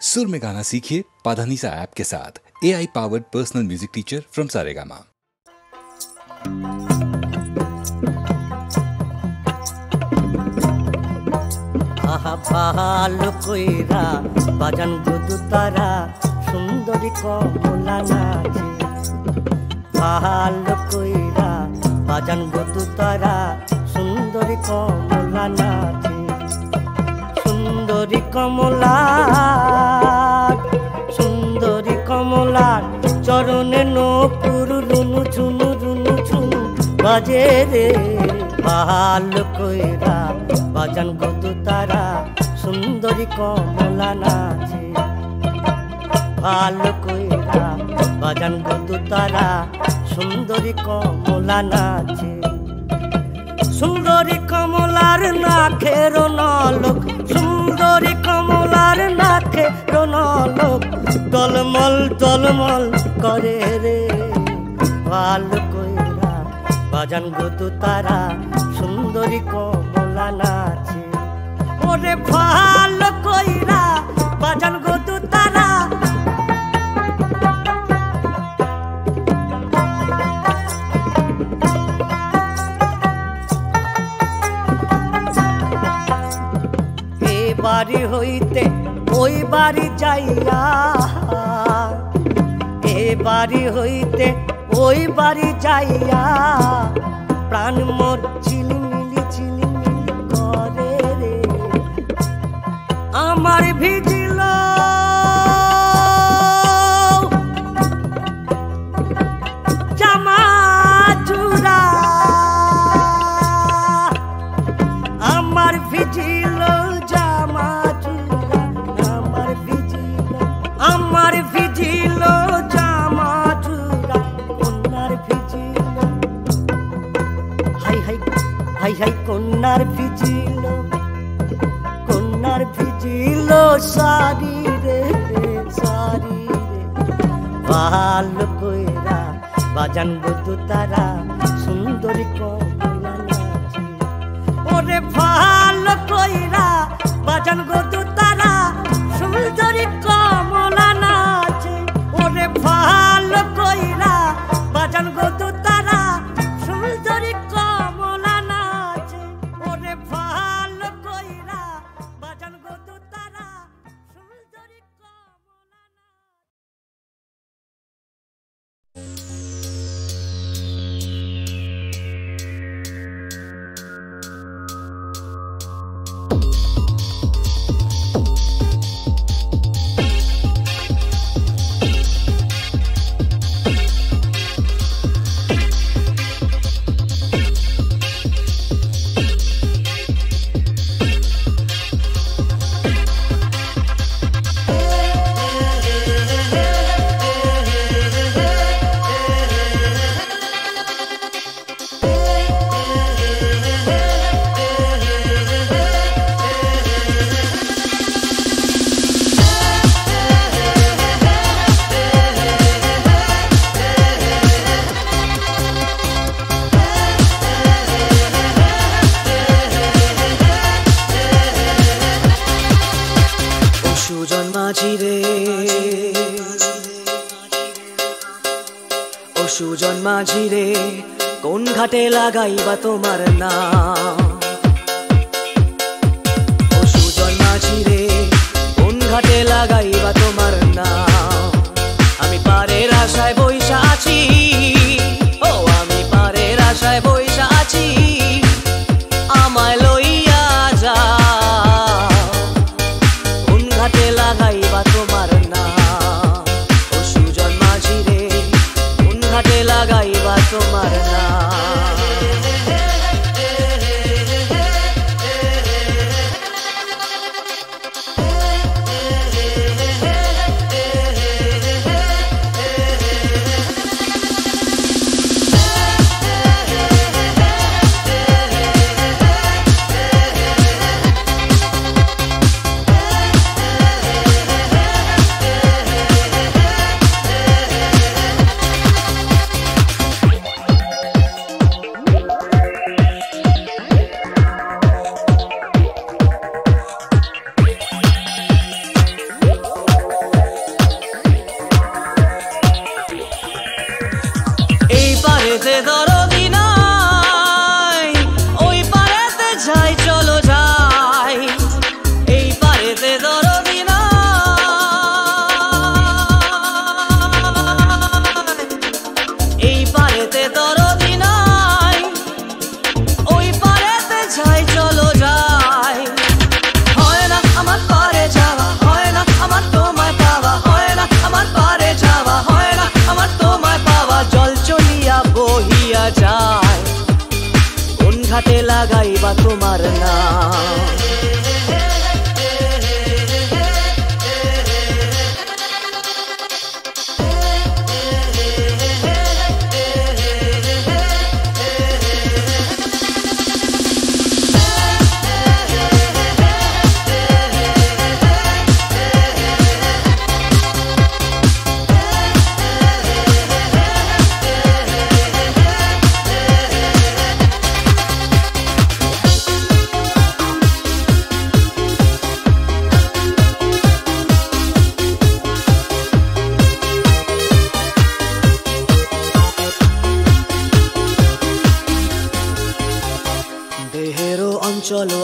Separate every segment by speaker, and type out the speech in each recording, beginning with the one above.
Speaker 1: सुर में गाना सीखिए पाधानीसा ऐप के साथ। AI powered personal music teacher from Saregama.
Speaker 2: আহা ভালো কইরা বাজান গুদু তারা সুন্দরী কমলা নাচে। ভালো কইরা বাজান গুদু তারা সুন্দরী কমলা নাচে। সুন্দরী কমলা সুন্দরী কমলা চরণে নপুর রুনু ঝুনু রুনু ঝুনু বাজে রে। ভালো কইরা বাজান গুদু তারা সুন্দরী কমলা নাচে। ভালো কইরা বাজান গুদু তারা সুন্দরী কমলা নাচে। সুন্দরী কমলার নাকের নলক সুন্দরী কমলার নাকের নলক টলমল টলমল করে রে। ভালো কইরা বাজান গুদু তারা সুন্দরী কমলা নাচে। ওরে ভালো কইরা বাজান গুদু তারা এ বাড়ি হইতে ওই বাড়ি যাইয়া এ বাড়ি হইতে ওই বাড়ি যাইয়া প্রাণ মোর ঝিলিমিলি ঝিলিমিলি করে রে। আমার ভিজিল জামা চূড়া আমার ভিজিল জামা চূড়া আমার ভিজিল জামা চূড়া কন্যার vigil high high high high কন্যার ভিজিল সারি রে সারি রে। ভালো কইরা বাজান গুদু তারা সুন্দরী কমলা নাচে। ওরে ভালো কইরা বাজান গুদু তারা সুন্দরী কমলা নাচে। ওরে ভালো কইরা বাজান গুদু তারা সুন্দরী কমলা নাচে। ওরে ভালো কইরা বাজান গুদু তারা সুন্দরী কমলা
Speaker 3: সুজন মাঝি রে কোন ঘাটে লাগাইবা তোমার নাম। ও সুজন মাঝি রে কোন ঘাটে লাগাইবা তোমার নাম। আমি পারের আশায় বইসা আছি ও আমি পারের আশায় বইসা আছি আমায় লইয়া যাও কোন ঘাটে লাগাইবা তোমার নাম। ও সুজন মাঝি রে কোন ঘাটে লাগাইবা তোমার নাম।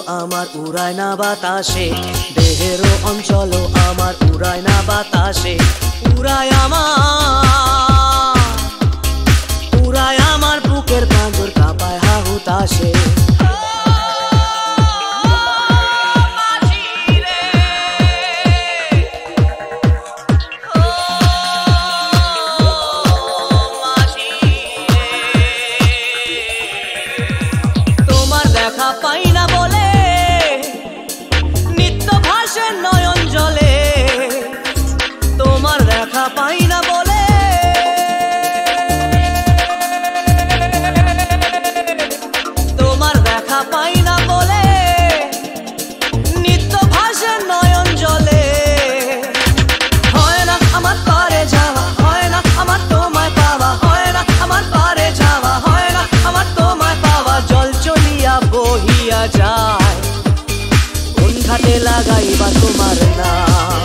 Speaker 3: আমার উড়ায় না বাতাসে, দেহেরও অঞ্চল আমার উড়ায় না বাতাসে, উড়ায় আমার বুকের পাঁজর কাঁপায় হাহুতাশে। পাই না বলে নিত্য ভাসে নয়ন জলে, তোমার দেখা পাই না বলে, তোমার দেখা পাই না বলে নিত্য ভাসে নয়ন জলে। হয় না আমার পারে যাওয়া, হয় না আমার তোমায় পাওয়া, হয় না আমার পারে যাওয়া, হয় না আমার তোমায় পাওয়া। জল চলিয়া বহিয়া যায়, কোন ঘাটে লাগাইবা তোমার নাম।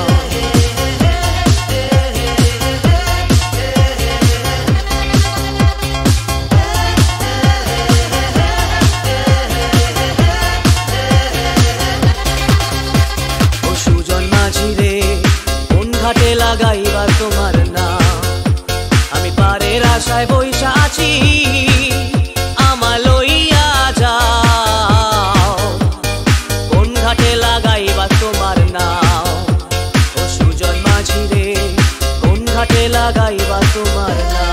Speaker 3: ও সুজন মাঝি রে, কোন ঘাটে লাগাইবা তোমার নাম। আমি পারের আশায় বইসা আছি, আমায় লইয়া যাও, কোন ঘাটে লাগাইবা তোমার নাম। ও সুজন মাঝি রে, কোন ঘাটে লাগাইবা তোমার নাম।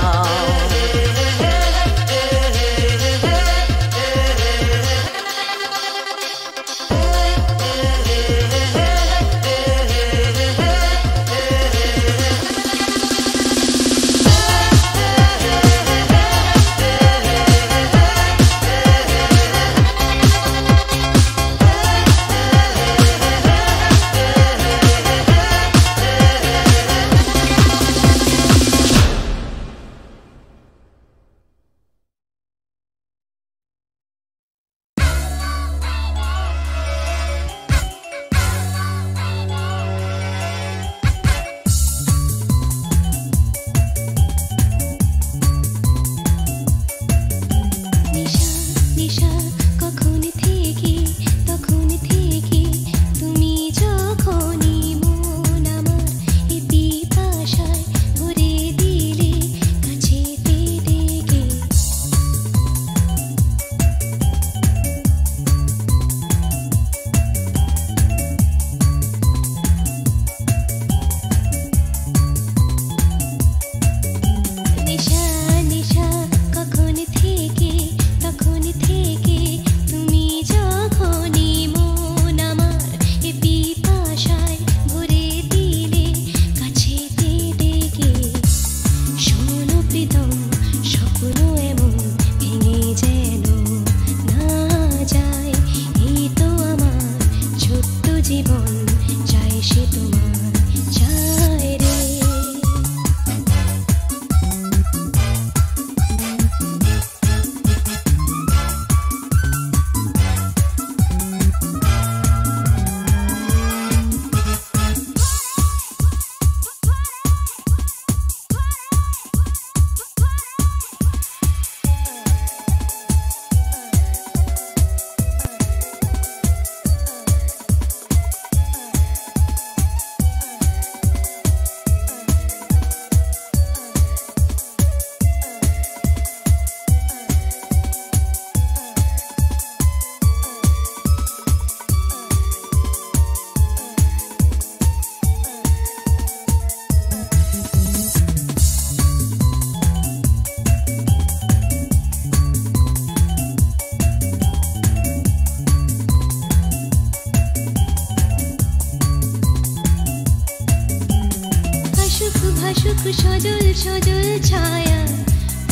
Speaker 4: ভাসুক সজল সজল ছায়া,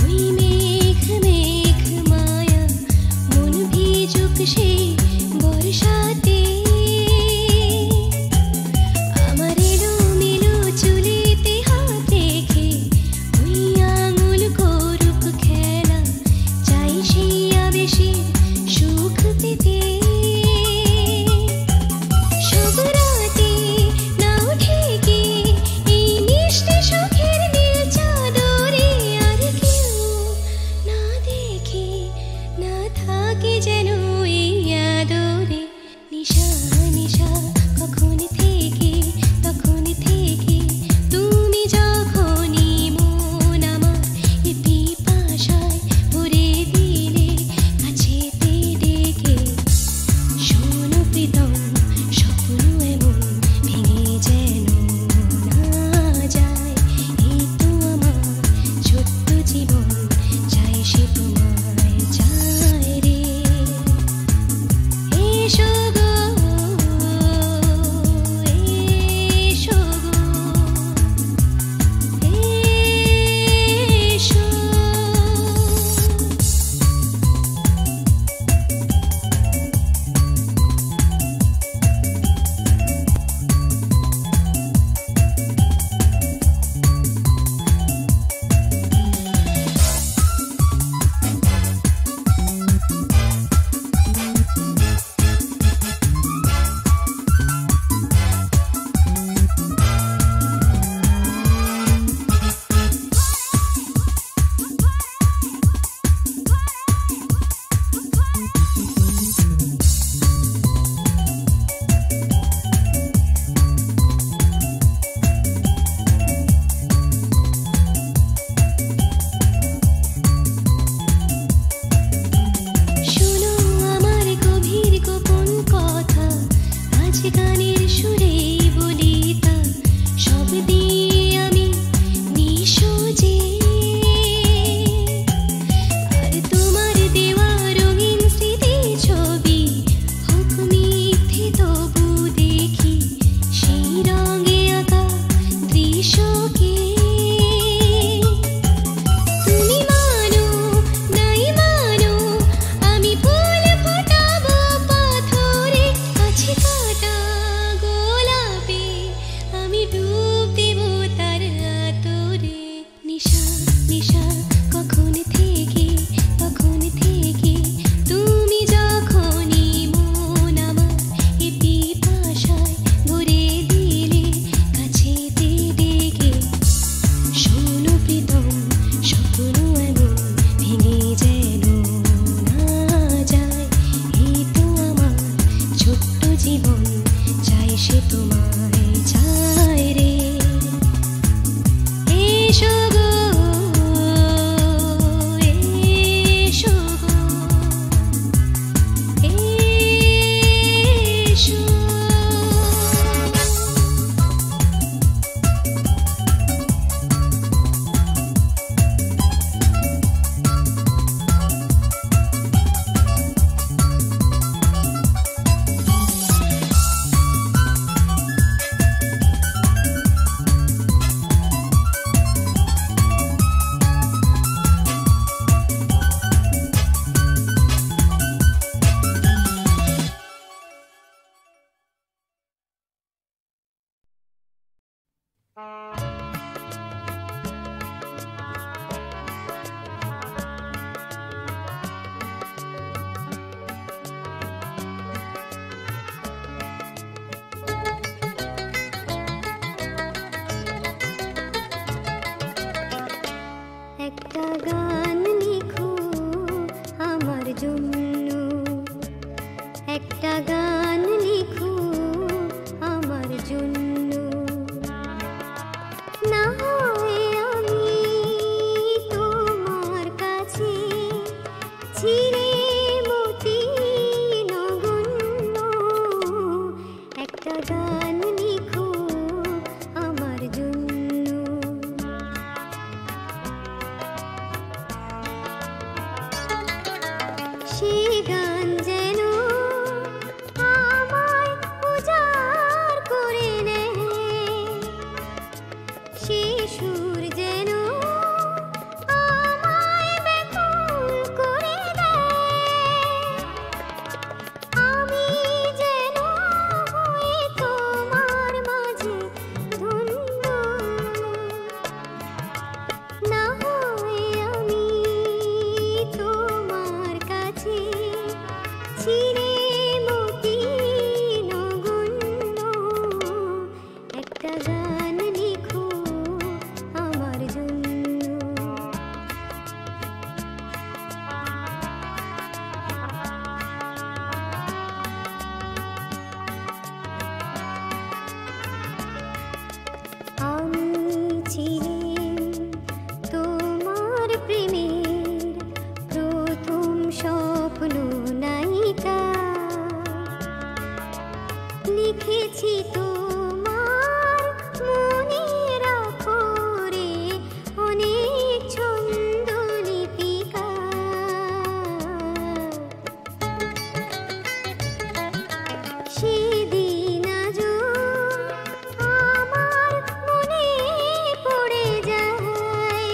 Speaker 4: ওই মেঘ মেঘ মায়া, মন ভিজুক সেই বর্ষাতে। আমার এলো মেলো চুলেতে হাত রেখে ওই আঙুল করুক খেলা, চাই সেই আবেশের সুখ পেতে। যেন এই সব দিয়ে আমি নিশো যে আর তোমার দেওয়া রঙিন স্মৃতি ছবি হোক মিথ্যে তবু দেখি সেই রঙে আঁকা দৃশ্যকে তুমি মানো নাই মানো আমি ফুল ফোটাবো পাথরে আছে কাটা গোলাপে আমি ডুব দেব তার আতরে নিশা নিশা কখন থেকে তুমি যখনই মন আমার এ পিপাসায় ভরে দিলে কাছেতে ডেকে শোনো প্রীতম স্বপ্ন এমন ভেঙে যেন না যায় এই তো আমার ছোট্ট জীবন চাই সে তোমায় চায় রে এসো গো এসো গো এসো একটা গান লিখো আমার জন্য একটা গান লিখো আমার জন্য না হয় আমি তোমার কাছে ছিঁড়ে মতি নগণ্য একটা গান লিখো আমার জন্য সে গান যেন আমায় উজাড় করে নেয় সে সুর যেন আমায় ব্যাকুল করে দেয় আমি যেন হয়ে তোমার মাঝে ধন্য না হয় আমি তোমার কাছে ছিঁড়ে মতি নগণ্য একটা গান লিখো আমার জন্য আমি ছিলাম তোমার প্রেমের প্রথম স্বপ্ন নায়িকা লিখেছি তোমার মনের আখরে অনেক ছন্দ লিপিকা সেদিন আজও আমার মনে পড়ে যায়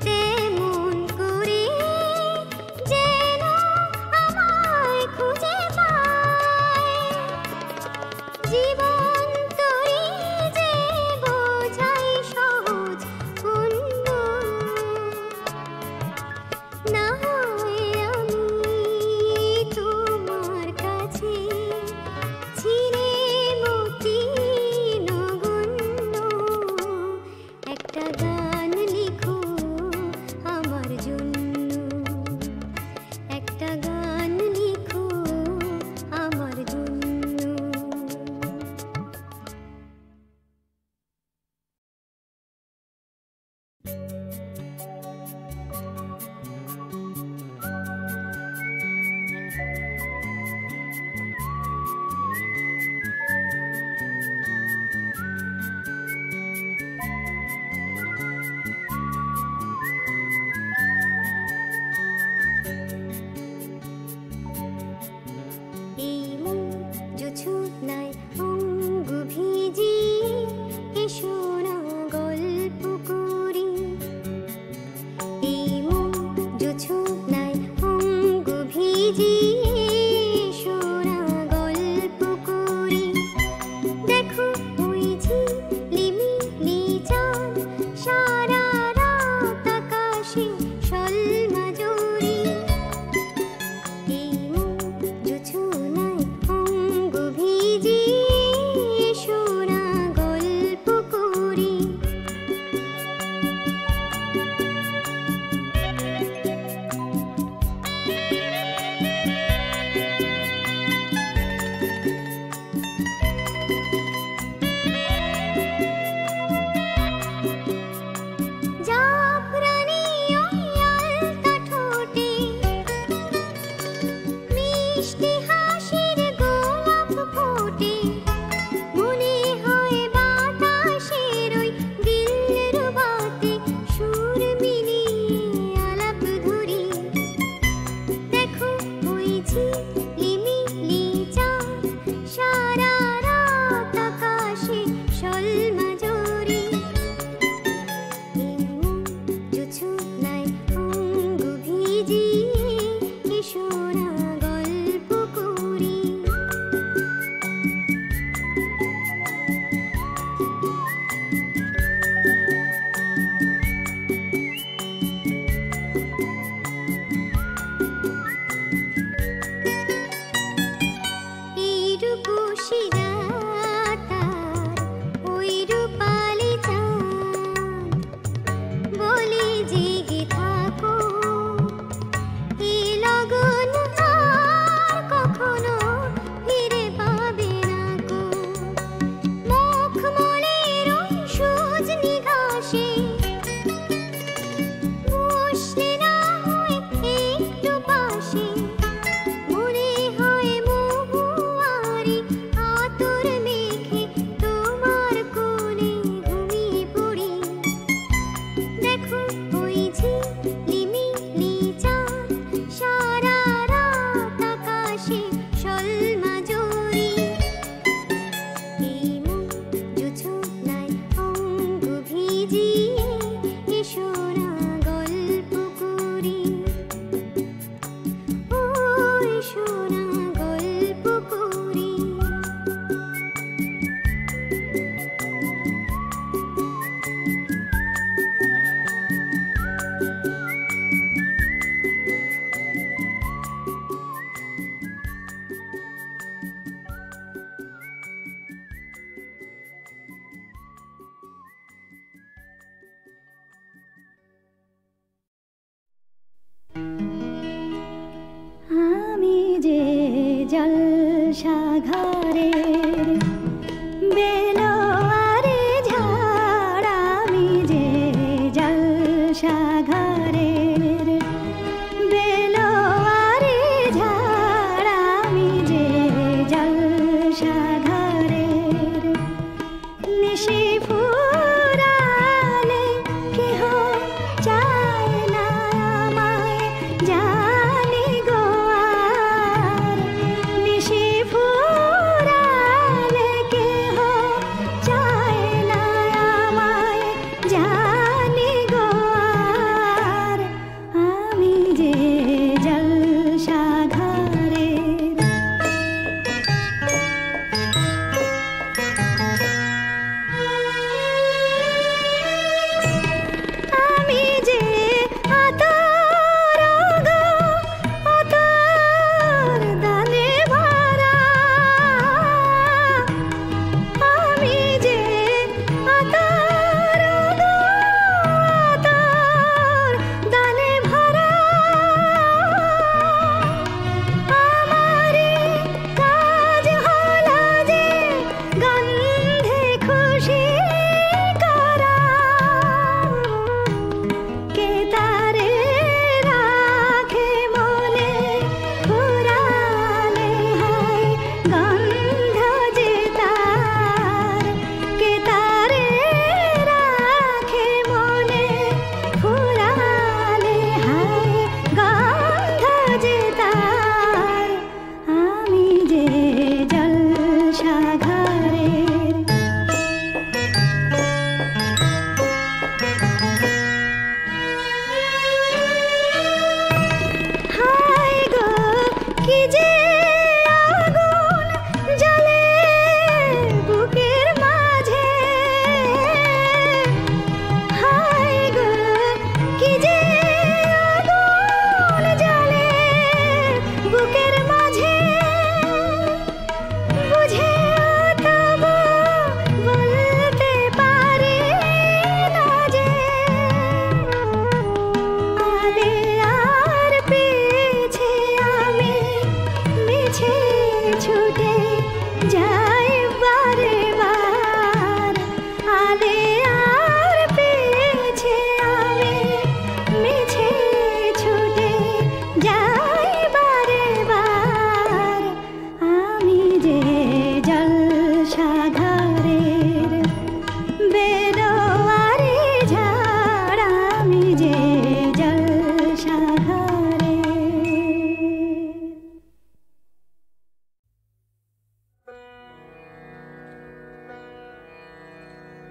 Speaker 4: তেমন করে যেন আমায় খুঁজে পায় জীবন তরি যে বোঝাই সহজ অন্য না হয় আমি তোমার কাছে ছিঁড়ে মতি নগণ্য একটা গান লিখো আমার জন্য একটা গান লিখো আমার জন্য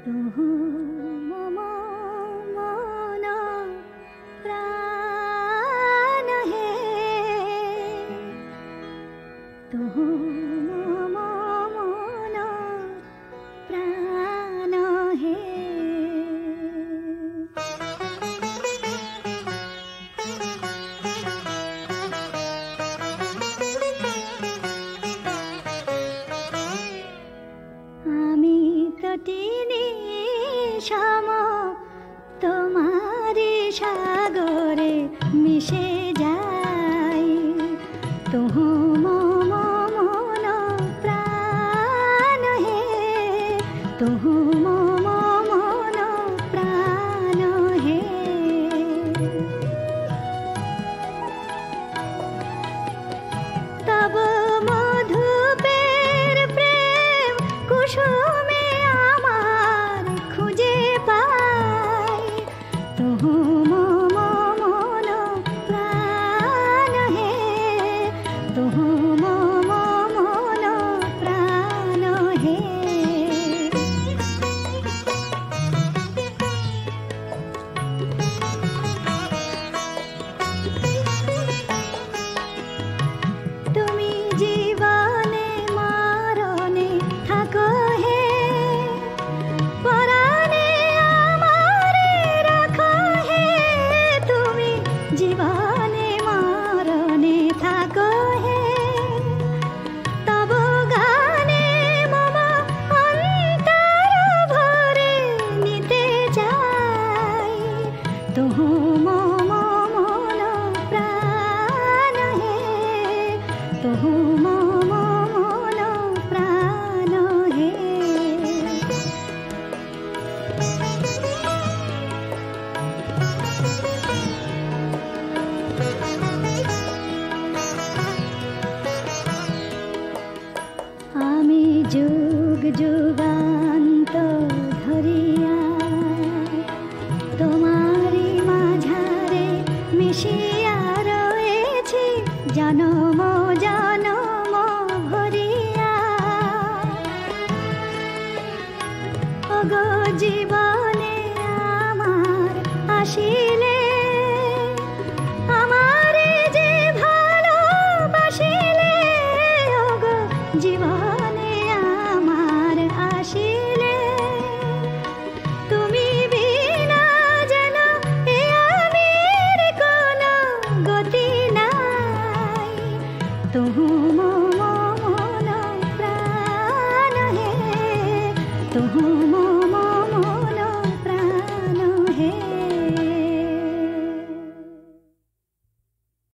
Speaker 5: तुहु मम मन प्राण हे तुहु मम मन प्राण हे आमी तो टिनी शाम तुम्हारी सागरे मिशे जाई तुहु मम मन प्राण हे तुहु मम मन प्राण हे तब मधुपेर प्रेम कुसुमे आमार खुजे पाई तुहु मम मन प्राण हे तुहु मम मन प्राण हे তুমি জীবনে মরণে থাকো হে পরাণে আমারে রাখো হে তুমি জীবনে মরণে থাকো হে তব গানে মম অন্তর ভরে নিতে যাই তুহু মম মন প্রাণ হে तुहु मम मन प्राण हे आमी जुग जुगान्त धरिया तुम्हारी माझारे मिशिया रयेछि जन्म जन्म भरिया ओगो जीवने आमार आशिले आमारे जे भालोबासिले ओगो जीवने आमार आशिले তুমি বিনা যেন এ আমির কোনো গতি নাই तुहु मम मन प्राण हे तुहु